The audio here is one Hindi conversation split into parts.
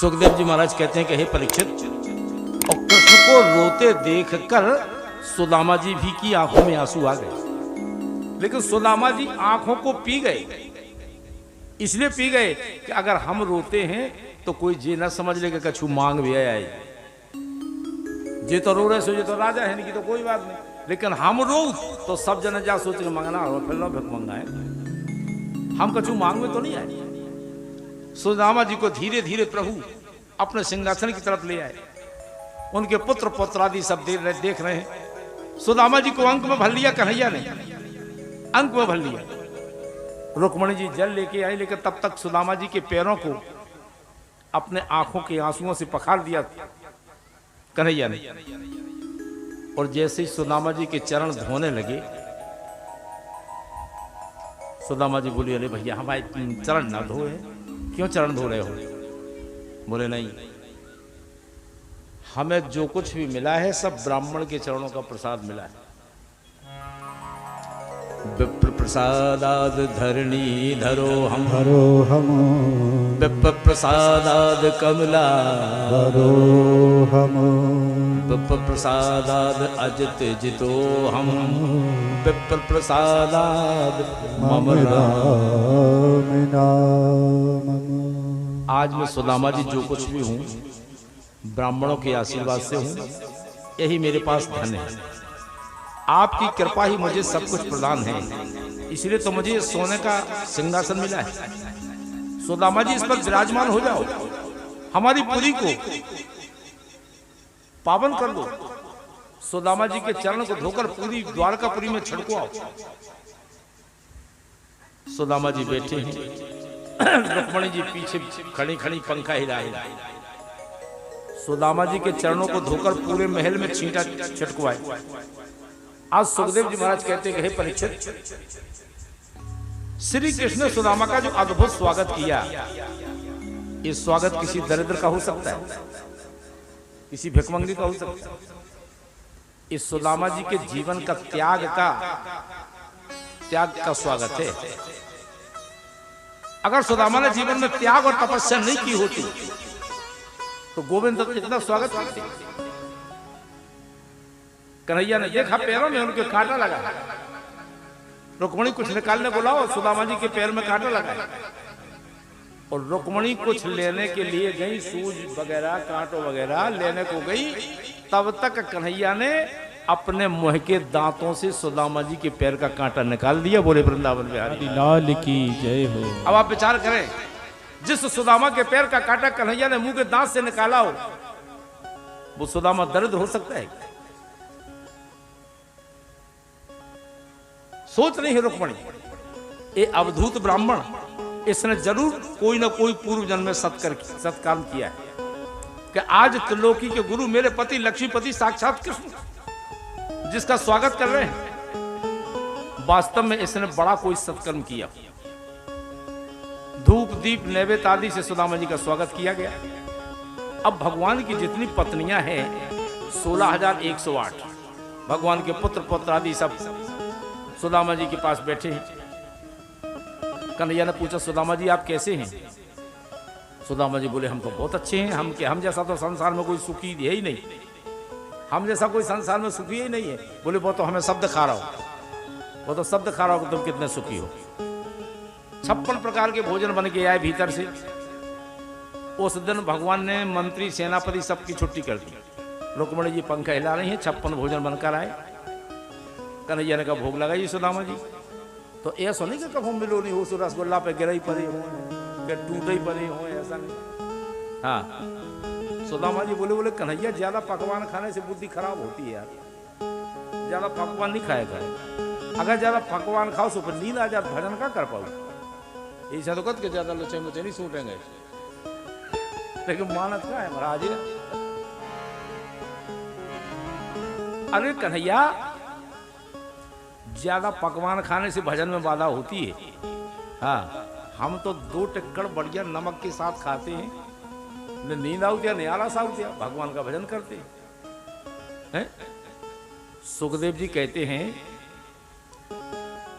सुखदेव जी महाराज कहते हैं कि हे परीक्षित, और कृष्ण को रोते देखकर सुदामा जी भी की आंखों में आंसू आ गए। लेकिन सुदामा जी आंखों को पी गए, इसलिए पी गए कि अगर हम रोते हैं तो कोई जे ना समझ ले कि कछु मांग भी आए, जे तो रो रहे सो, जे तो राजा है नहीं की तो कोई बात नहीं, लेकिन हम रो तो सब जन जा सोच के मांगना हो, फिर लो भिख मंगाए, हम कछु मांग में तो नहीं आए। सुदामा जी को धीरे धीरे प्रभु अपने सिंहासन की तरफ ले आए। उनके पुत्र पुत्रादि सब देख रहे हैं। सुदामा जी को अंक में भर लिया कन्हैया ने, अंक में भर लिया। रुक्मणी जी जल लेके आई, लेकिन तब तक सुदामा जी के पैरों को अपने आंखों के आंसुओं से पखार दिया कन्हैया ने। और जैसे ही सुदामा जी के चरण धोने लगे, सुदामा जी बोली, अरे भैया हमारे चरण ना धोए, क्यों चरण धो रहे हो? बोले नहीं, हमें जो कुछ भी मिला है सब ब्राह्मण के चरणों का प्रसाद मिला है। विप्र प्रसादाद धरणी धरो हम विप्र प्रसादाद कमला धरो हम विप्र प्रसादाद अजित जितो हम विप्र प्रसादाद मम राम नाम। आज मैं सुदामा जी जो कुछ भी हूँ ब्राह्मणों के आशीर्वाद से हूँ, यही मेरे पास धन है। आपकी कृपा ही मुझे सब कुछ प्रदान है, इसलिए तो मुझे सोने का सिंहासन मिला है। सुदामा जी इस पर विराजमान हो जाओ, हमारी पुरी को पावन कर दो। सुदामा जी के चरण को धोकर पूरी द्वारकापुरी में छिड़को आओ। सुदामा जी बैठे हैं, रुक्मणी जी पीछे खड़ी खड़ी पंखा हिला हिला। सुदामा जी के चरणों को धोकर पूरे महल में छींटा छिड़कवाए। आज सुखदेव जी महाराज कहते हैं कि हे परीक्षित, श्री कृष्ण ने सुदामा का जो अद्भुत स्वागत किया, ये स्वागत किसी दरिद्र का हो सकता है, किसी भिखमंगी का हो सकता है। इस सुदामा जी के जीवन का त्याग का स्वागत है। अगर सुदामा ने जीवन में त्याग और तपस्या नहीं की होती तो गोविंद तो इतना स्वागत करते। कन्हैया ने देखा पैरों में उनके कांटा लगा, रुक्मणी कुछ निकालने बुलाओ, सुदामा जी के पैर में कांटा लगा। और रुक्मणी कुछ लेने के लिए गई, सूज वगैरह कांटो वगैरह लेने को गई, तब तक कन्हैया ने अपने मुंह के दांतों से सुदामा जी के पैर का कांटा निकाल दिया। बोले वृंदावन बिहारी लाल की जय हो। अब आप विचार करें, जिस सुदामा के पैर का कांटा कन्हैया ने मुंह के दांत से निकाला हो, वो सुदामा दरिद्र हो सकता है? सोच रही है रुक्मणी, ये अवधूत ब्राह्मण, इसने जरूर कोई ना कोई पूर्व जन्म में सत्कर्म किया है कि आज त्रिलोकी के गुरु मेरे पति लक्ष्मीपति साक्षात कृष्ण जिसका स्वागत कर रहे हैं, वास्तव में इसने बड़ा कोई सत्कर्म किया। धूप दीप नैवेद्य आदि से सुदामा जी का स्वागत किया गया। अब भगवान की जितनी पत्नियां हैं 16,108, भगवान के पुत्र पुत्र आदि सब सुदामा जी के पास बैठे हैं। कन्हैया ने पूछा, सुदामा जी आप कैसे हैं? सुदामा जी बोले, हम तो बहुत अच्छे हैं। हम जैसा तो संसार में कोई सुखी है ही नहीं, हम जैसा कोई संसार में सुखी ही नहीं है। बोले, वो तो हमें शब्द खा रहा हो, वो तो शब्द खा रहा हो कि तुम कितने सुखी हो। 56 प्रकार के भोजन बन के आए भीतर से। उस दिन भगवान ने मंत्री सेनापति सबकी छुट्टी कर दी। रुक्मणी जी पंखा हिला रही हैं, 56 भोजन बनकर आए। कन्हैया ने कहा, भोग लगाइए सुदामा जी। तो ऐसा नहीं कि कब हम मिलो नहीं हो, सो रसगुल्ला पे गिर ही पड़े हो, टूटे ही पड़े हो, ऐसा नहीं। हाँ, सुदामा जी बोले कन्हैया ज्यादा पकवान खाने से बुद्धि खराब होती है यार, ज्यादा पकवान नहीं खाएगा। अगर ज्यादा पकवान खाओ तो फिर नींद आ जाए, भजन का कर पाओ। ऐसा तो कद के ज्यादा लुचे मुचे नहीं सूटेंगे, लेकिन मानत का है महाराज। अरे कन्हैया, ज्यादा पकवान खाने से भजन में बाधा होती है। हाँ, हम तो 2 टिक्कड़ बढ़िया नमक के साथ खाते हैं, नींद आउत या नियारा सा आउत या भगवान का भजन करते हैं। सुखदेव जी कहते हैं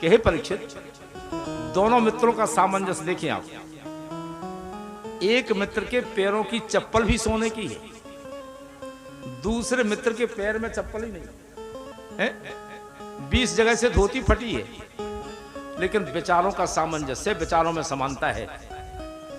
कि हे परीक्षित, दोनों मित्रों का सामंजस्य देखें आप। एक मित्र के पैरों की चप्पल भी सोने की है, दूसरे मित्र के पैर में चप्पल ही नहीं है। 20 जगह से धोती फटी है, लेकिन विचारों का सामंजस्य, विचारों में समानता है।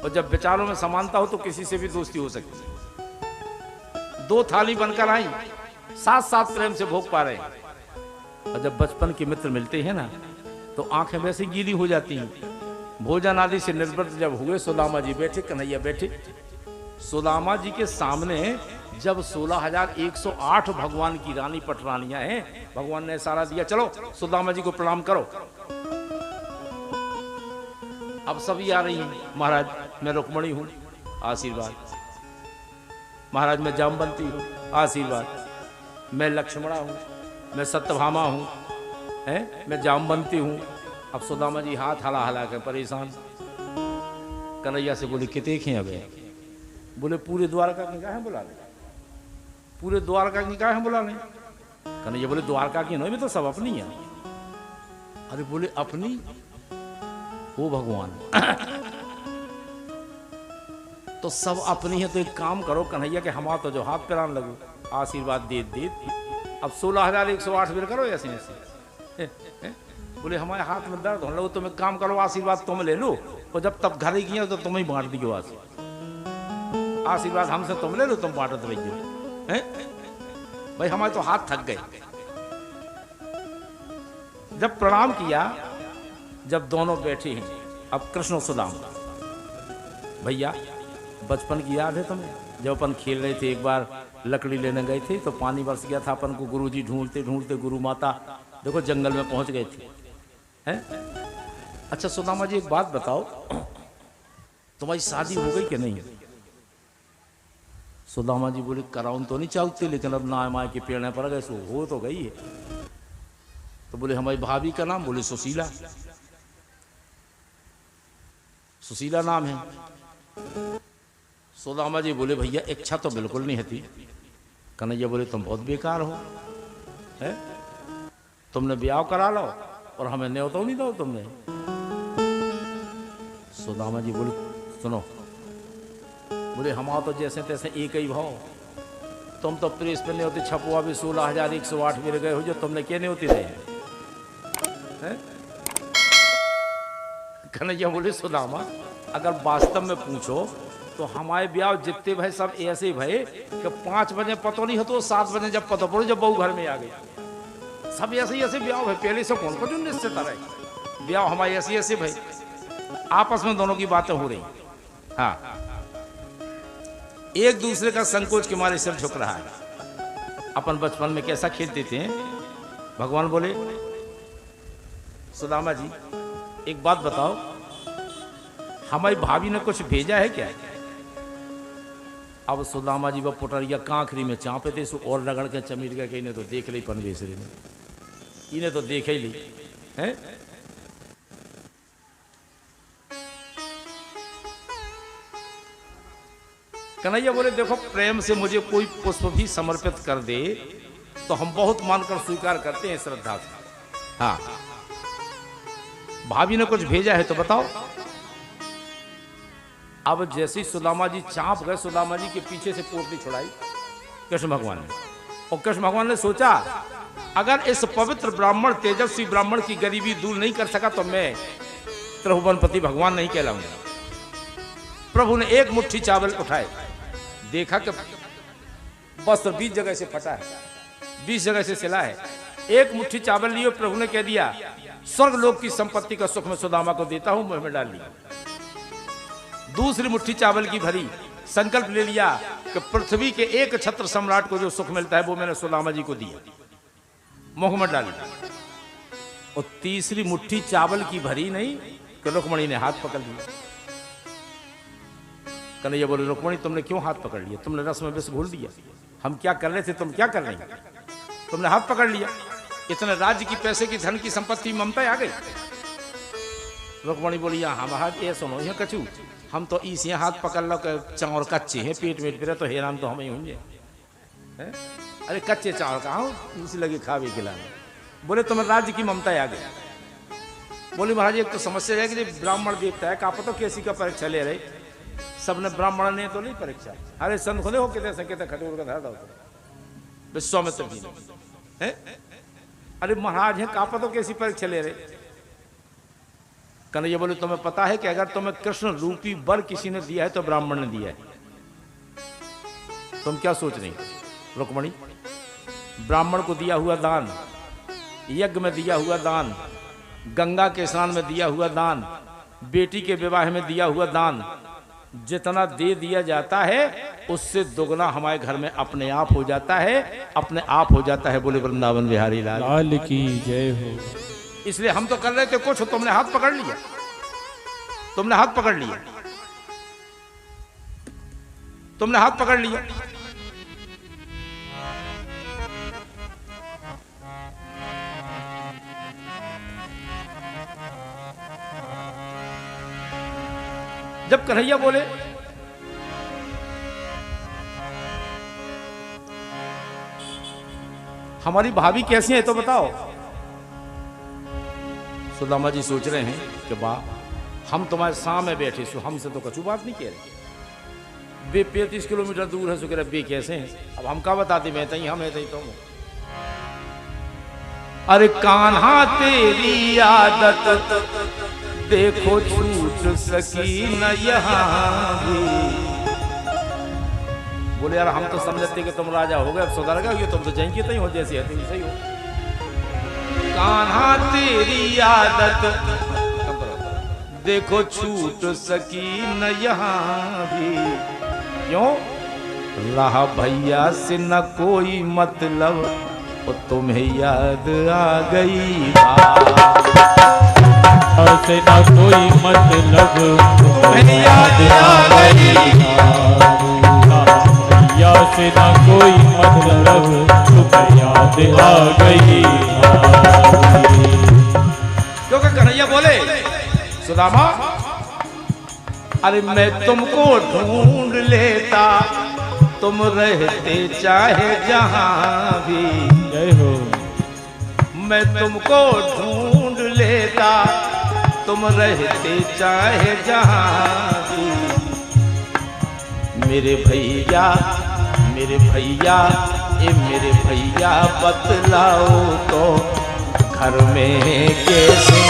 और जब विचारों में समानता हो तो किसी से भी दोस्ती हो सकती है। 2 थाली बनकर आई, साथ साथ प्रेम से भोग पा रहे हैं। और जब बचपन के मित्र मिलते हैं ना, तो आंखें वैसे गीली हो जाती हैं। भोजन आदि से निर्वृत्त जब हुए, सुदामा जी बैठे, कन्हैया बैठे। सुदामा जी के सामने जब 16,108 भगवान की रानी पटरानियां हैं, भगवान ने इशारा दिया, चलो सुदामा जी को प्रणाम करो। अब सभी आ रही हैं। महाराज मैं रुक्मणी हूं, आशीर्वाद। महाराज मैं जामवंती हूं, आशीर्वाद। मैं लक्ष्मणा हूं, मैं सत्यभामा हूं, हैं मैं जामवंती हूं। अब सुदामा जी हाथ हला हला कर परेशान। कन्हैया से बोले कितने हैं अब? बोले पूरे द्वारका की निकाह बुला लें, पूरे द्वारका की निकाह बुला लें। कन्हैया बोले द्वारका की नहीं, तो सब अपनी है। अरे बोले अपनी? ओ भगवान तो सब अपनी है, तो एक काम करो कन्हैया के हमारा तो जो हाथ पैरान लगो, आशीर्वाद दे दे। अब 16,108 बिल करो ऐसे ऐसे। बोले हमारे हाथ में दर्द होने लगो, तुम एक काम करो, आशीर्वाद तुम ले लो, और जब तब घर ही गया तो तुम ही बांट दियो आशीर्वाद हमसे तुम ले लो, तुम बांटत रहिए। भाई हमारे तो हाथ थक गए। जब प्रणाम किया, जब दोनों बैठे हैं, अब कृष्ण सुदामा, भैया बचपन की याद है तुम्हें? जब अपन खेल रहे थे, एक बार लकड़ी लेने गए थे तो पानी बरस गया था, अपन को गुरुजी ढूंढते ढूंढते गुरु माता देखो जंगल में पहुंच गए थे, हैं? अच्छा सुदामा जी एक बात बताओ, तुम्हारी शादी हो गई कि नहीं? सुदामा जी बोले कराउन तो नहीं चाहते, लेकिन अब ना माए के पेड़ पर गए, सो हो तो गई है। तो बोले हमारी भाभी का नाम? बोले सुशीला। सुशीला नाम है। सुदामा जी बोले भैया इच्छा तो बिल्कुल नहीं है। कन्हैया बोले तुम बहुत बेकार हो, है? तुमने ब्याह करा लो और हमें न्योता नहीं दो तुमने। सुदामा जी बोले सुनो, बोले हमारा तो जैसे तैसे एक ही भाव, तुम तो प्रेस पे नहीं होती, छपुआ भी 16,108 मेरे गए हो, जो तुमने क्या नहीं होती रहे। कन्हैया बोले सुदामा अगर वास्तव में पूछो तो हमारे ब्याह जितने भाई सब ऐसे भाई कि 5 बजे पतो नहीं हो तो 7 बजे जब पतो पड़ो जब बहू घर में आ गई, सब ऐसे ही ऐसे ब्याह है। पहले से कौन को जो निश्चित रहे ब्याह हमारे ऐसे ऐसे भाई, आपस में दोनों की बातें हो रही। हाँ, एक दूसरे का संकोच के मारे सिर झुक रहा है। अपन बचपन में कैसा खेलते थे। भगवान बोले सुदामा जी एक बात बताओ, हमारी भाभी ने कुछ भेजा है क्या? अब सुदामा जी वह पुटरिया कांखरी में चांपे थे, सो और रगड़ के चमीर के इन्हें तो देख ली पनवेसरी ने, इन्हें तो देख ही ली है। कन्हैया बोले देखो प्रेम से मुझे कोई पुष्प भी समर्पित कर दे तो हम बहुत मानकर स्वीकार करते हैं श्रद्धा से। हाँ, भाभी ने कुछ भेजा है तो बताओ। अब जैसे ही सुदामा जी चांप गए, सुदामा जी के पीछे से पोटली छुड़ाई कृष्ण भगवान ने, और कृष्ण भगवान ने सोचा अगर इस पवित्र ब्राह्मण तेजस्वी ब्राह्मण की गरीबी दूर नहीं कर सका तो मैं त्रिभुवनपति भगवान नहीं कहलाऊंगा। प्रभु ने एक मुट्ठी चावल उठाए, देखा कि वस्त्र 20 जगह से फटा है, 20 जगह से सिला है। एक मुट्ठी चावल लिए, प्रभु ने कह दिया स्वर्ग लोक की संपत्ति का सुख मैं सुदामा को देता हूं, मुंह में डाल लिया। दूसरी मुट्ठी चावल की भरी, संकल्प ले लिया कि पृथ्वी के एक छत्र सम्राट को जो सुख मिलता है वो मैंने सुदामा जी को दिया, मुंह में डाल लिया। और तीसरी मुट्ठी चावल की भरी नहीं कि रुक्मणी ने हाथ पकड़ लिया। कन्हैया बोले रुक्मणी तुमने क्यों हाथ पकड़ लिया? तुमने रस में विष घोल दिया। हम क्या कर रहे थे, तुम क्या कर रही, तुमने हाथ पकड़ लिया। इतने राज्य की, पैसे की, धन की, संपत्ति, ममता आ गई। रुक्मणी बोली यहाँ महाराज ये सुनो, यहाँ कछू हम तो इस यहाँ हाथ पकड़ लो कि चावल कच्चे हैं, पेट वेट पे तो हैरान तो हमें होंगे। अरे कच्चे चावल कहाँ उसी लगे खावे खिलाने। बोले तुम्हें राज्य की ममता आ गई। बोली महाराज एक तो समस्या है कि ब्राह्मण देवता है, का पता कैसी का परीक्षा ले रहे, सबने ब्राह्मण ने तो नहीं परीक्षा। अरे संत खुदे हो कितने संकेत खटोर का था विश्वामित्र जी ने। अरे महाराज है कापा तो कैसी परीक्षा ले रहे। कन्हैया बोले तुम्हें पता है कि अगर तुम्हें कृष्ण रूपी वर किसी ने दिया है तो ब्राह्मण ने दिया है। तुम क्या सोच रही रुक्मणी? ब्राह्मण को दिया हुआ दान, यज्ञ में दिया हुआ दान, गंगा के स्नान में दिया हुआ दान, बेटी के विवाह में दिया हुआ दान, जितना दे दिया जाता है उससे दुगना हमारे घर में अपने आप हो जाता है, अपने आप हो जाता है। बोले वृंदावन बिहारी लाल की जय हो। इसलिए हम तो कर रहे थे कुछ, तुमने हाथ पकड़ लिया, तुमने हाथ पकड़ लिया, तुमने हाथ पकड़ लिया। जब कन्हैया बोले हमारी भाभी कैसी है तो बताओ, सुदामा जी सोच रहे हैं कि वाह हम तुम्हारे सामने बैठे सो हमसे तो कछु बात नहीं कह रहे। बे 35 किलोमीटर दूर है, सो कह रहे बे कैसे हैं। अब हम क्या बताते, मैं तई हम है तई तुम। अरे कान्हा तेरी आदत देखो छूट सकी न यहाँ भी। बोले यार हम तो समझते कि तुम राजा हो गए, अब सुधर गए, तुम तो जैसे तई हो, जैसे है तुम सही हो। कान्हा तेरी आदत देखो छूट सकी न यहाँ भी। क्यों? रहा भैया से न कोई मतलब, वो तुम्हें याद आ गई से ना कोई मतलब, तुम्हें याद आ गई। भैया से ना कोई मतलब, तुम्हें याद आ गई। क्योंकि कन्हैया बोले सुदामा अरे मैं तुमको ढूंढ लेता, तुम रहते चाहे जहां भी। जय हो। मैं तुमको ढूंढ लेता, तुम रहते चाहे जहां भी। मेरे भैया मेरे भैया मेरे भैया बतलाओ तो घर में कैसे।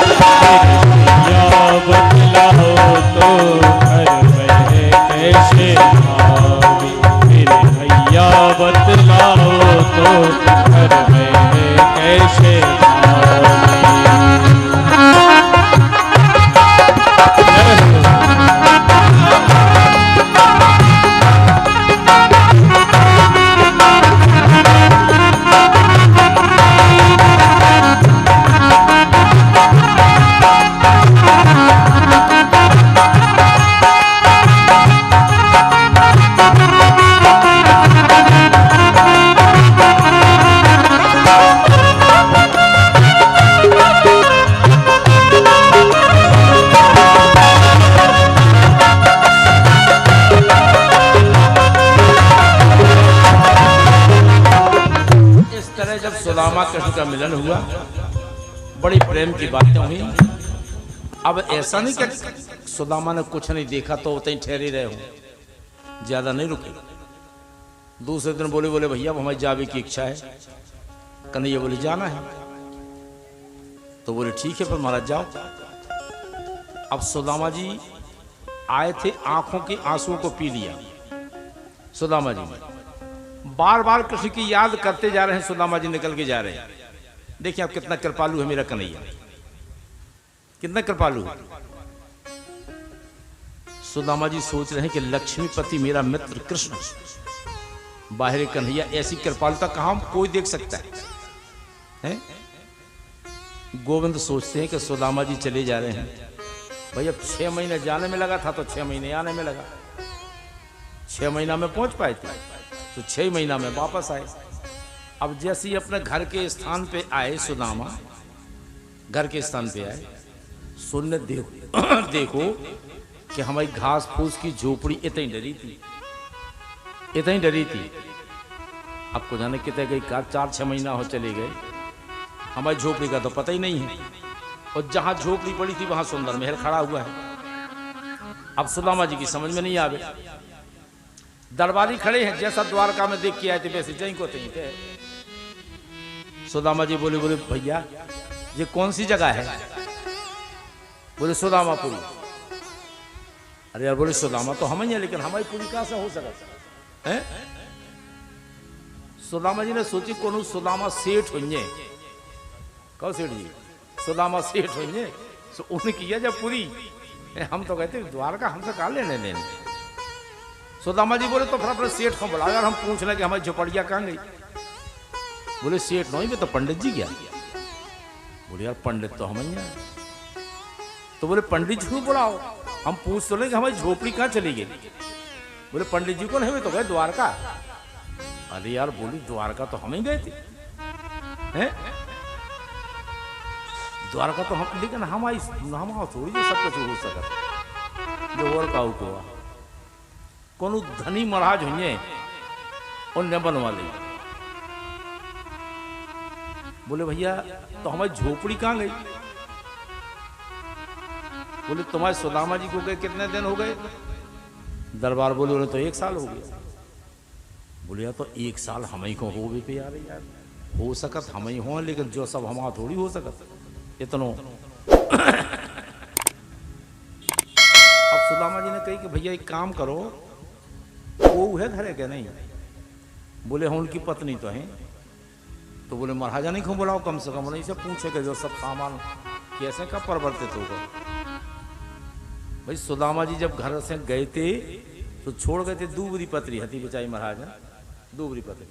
भैया बतलाओ तो घर में कैसे आवी। मेरे भैया बतलाओ तो घर में कैसे आवी। सुदामा कृष्ण का मिलन हुआ, बड़ी प्रेम की बातें हुई। अब ऐसा नहीं कि सुदामा ने कुछ नहीं देखा तो उतनी ठहरे रहे हो, ज्यादा नहीं रुके। दूसरे दिन बोले बोले भैया हमारी जावे की इच्छा है। कन्हैया बोले जाना है, तो बोले ठीक है पर महाराज जाओ। अब सुदामा जी आए थे, आंखों के आंसुओं को पी लिया सुदामा जी ने। बार बार कृष्ण की याद करते जा रहे हैं, सुदामा जी निकल के जा रहे हैं। देखिए आप कितना कृपालु है मेरा कन्हैया, कितना कृपालु है। सुदामा जी सोच रहे हैं कि लक्ष्मीपति मेरा मित्र कृष्ण, बाहर कन्हैया, ऐसी कृपालुता कहां कोई देख सकता है? गोविंद सोचते हैं कि सुदामा जी चले जा रहे हैं। भाई अब 6 महीने जाने में लगा था तो 6 महीने आने में लगा। 6 महीना में पहुंच पाए थे तो 6 महीना में वापस आए। अब जैसे ही अपने घर के स्थान पे आए सुदामा, घर के स्थान पे आए, सुनने देखो कि हमारी घास फूस की झोपड़ी इतनी डरी थी, इतनी डरी थी। आपको जाने कितने गई 4-6 महीना हो चले गए, हमारी झोपड़ी का तो पता ही नहीं है। और जहां झोपड़ी पड़ी थी वहां सुंदर महल खड़ा हुआ है। अब सुदामा जी की समझ में नहीं आवे। दरबारी खड़े हैं, जैसा द्वारका में देख के आए थे वैसे जहीं को तहीं थे। सुदामा जी बोले भैया ये कौन सी जगह है? बोले सुदामापुरी। अरे यार, बोले सुदामा तो हम ही है, लेकिन हमारी पूरी कहां से हो सकता है? सुदामा जी ने सोची कौन सुदामा सेठ हुई, कहो सेठ जी सुदामा सेठ हुई, उन्हें किया जब पूरी। हम तो कहते द्वारका हमसे कहा लेने देने। सुदामा जी बोले तो फिर अपने सेठ को बुलाया और हम पूछ रहे कि हमारी झोपड़िया कहाँ गई। बोले सेठ नहीं, भी तो पंडित जी गया। बोले यार पंडित तो हम ही हैं। तो बोले पंडित जी को बुलाओ, हम पूछ तो ले कि हमारी झोपड़ी कहाँ चली गई। बोले पंडित जी को नहीं, तो गए द्वारका। अरे यार बोली द्वारका तो हम ही गए थे, हैं? द्वारका तो हम, लेकिन हमारी थोड़ी जो सब कुछ हो सकता जो और काऊ को कौन धनी महाराज हुए और नेबन वाले। बोले भैया तो हमारी झोपड़ी कहाँ गई? बोले तुम्हारे सुदामा जी को गए कितने दिन हो गए? दरबार बोले उन्हें तो 1 साल हो गया। बोले यार तो 1 साल हम ही को हो भी पे यार, हो सकत हम ही हो, लेकिन जो सब हमारा थोड़ी हो सकत इतनो। अब सुदामा जी ने कही कि भैया एक काम करो, वो है धरे के नहीं? बोले हाँ उनकी पत्नी तो है। तो बोले महाराजा नहीं क्यों बुलाओ, कम से कम उन्हीं से पूछे कि जो सब सामान कैसे कब परिवर्तित होगा। भाई सुदामा जी जब घर से गए थे तो छोड़ गए थे दूबरी पत्री, हती बेचारी महाराज दूबरी पत्री।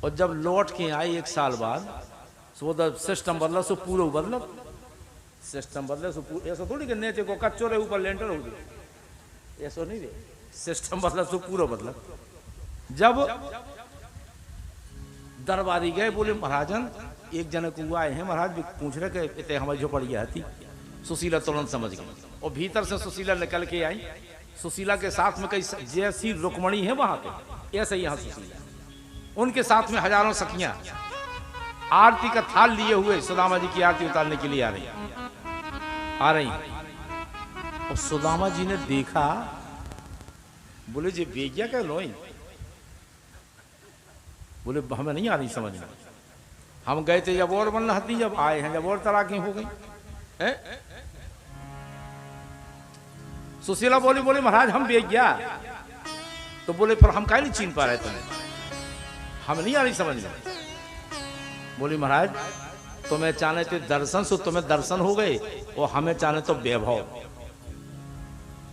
और जब लौट के आए 1 साल बाद, सो सिस्टम बदला, सो पूरा बदला सिस्टम बदले, सो ऐसा थोड़ी कि नीचे को कच्चो रहे ऊपर लेंटर हो गए, ऐसा नहीं रे। सिस्टम बदला सो पूरा बदला। जब दरबारी गए, बोले महाराजन एक जने को आए हैं, महाराज भी पूछ रहे कि हमारी झोपड़िया थी। सुशीला तुरंत समझ गई और भीतर से सुशीला निकल के आई। सुशीला के साथ में कई जैसी रुक्मणी है वहां पे, ऐसे यहाँ सुशीला, उनके साथ में हजारों सखियां आरती का थाल लिए हुए सुदामा जी की आरती उतारने के लिए आ रही। और सुदामा जी ने देखा, बोले जी बेगिया क्या लोई? बोले हमें नहीं आ रही समझ में, हम गए थे जब और बनना हती, जब आए हैं जब और तलाकी हो गई। सुशीला बोली महाराज हम बेगिया। तो बोले पर हम काहे नहीं छीन पा रहे तुम्हें, हमें नहीं आ रही समझ में। बोली महाराज तुम्हें चाहने थे दर्शन, सो तुम्हें दर्शन हो गए, और हमें चाहने तो वैभव,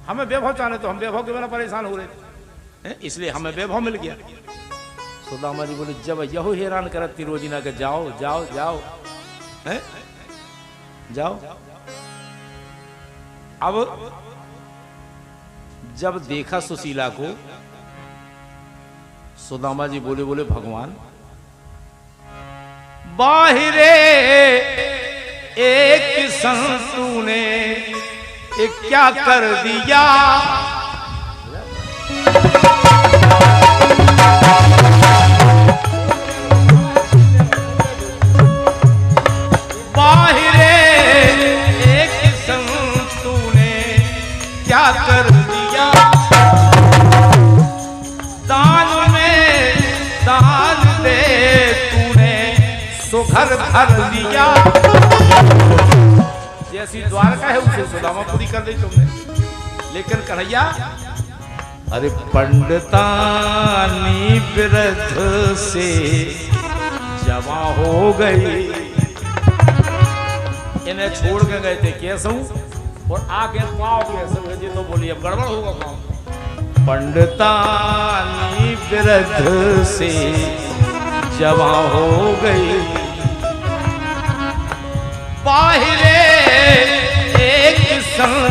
हमें वैभव चाहने तो हम वैभव के बिना परेशान हो रहे थे, इसलिए हमें वैभव मिल गया। सुदामा जी बोले जब यहो हैरान करत तिरोजिना के जाओ जाओ जाओ, हैं जाओ। अब जब देखा सुशीला को, सुदामा जी बोले भगवान बाहिरे एक संतू ने एक क्या कर दिया। बाहिरे एक संतू ने क्या कर दिया, दान में दान दे तूने सो घर भर लिया। जैसी द्वारका है उसे सुदामा पूरी कर दी तुमने, लेकिन कन्हैया अरे पंडितानी विरध से जमा हो गई। इन्हें छोड़ के गए थे कैसे और आके पाओ कैसे भेजे, तो बोलिए अब गड़बड़ होगा काम। पंडितानी विरध से जमा हो गई, बाहिरे एक संग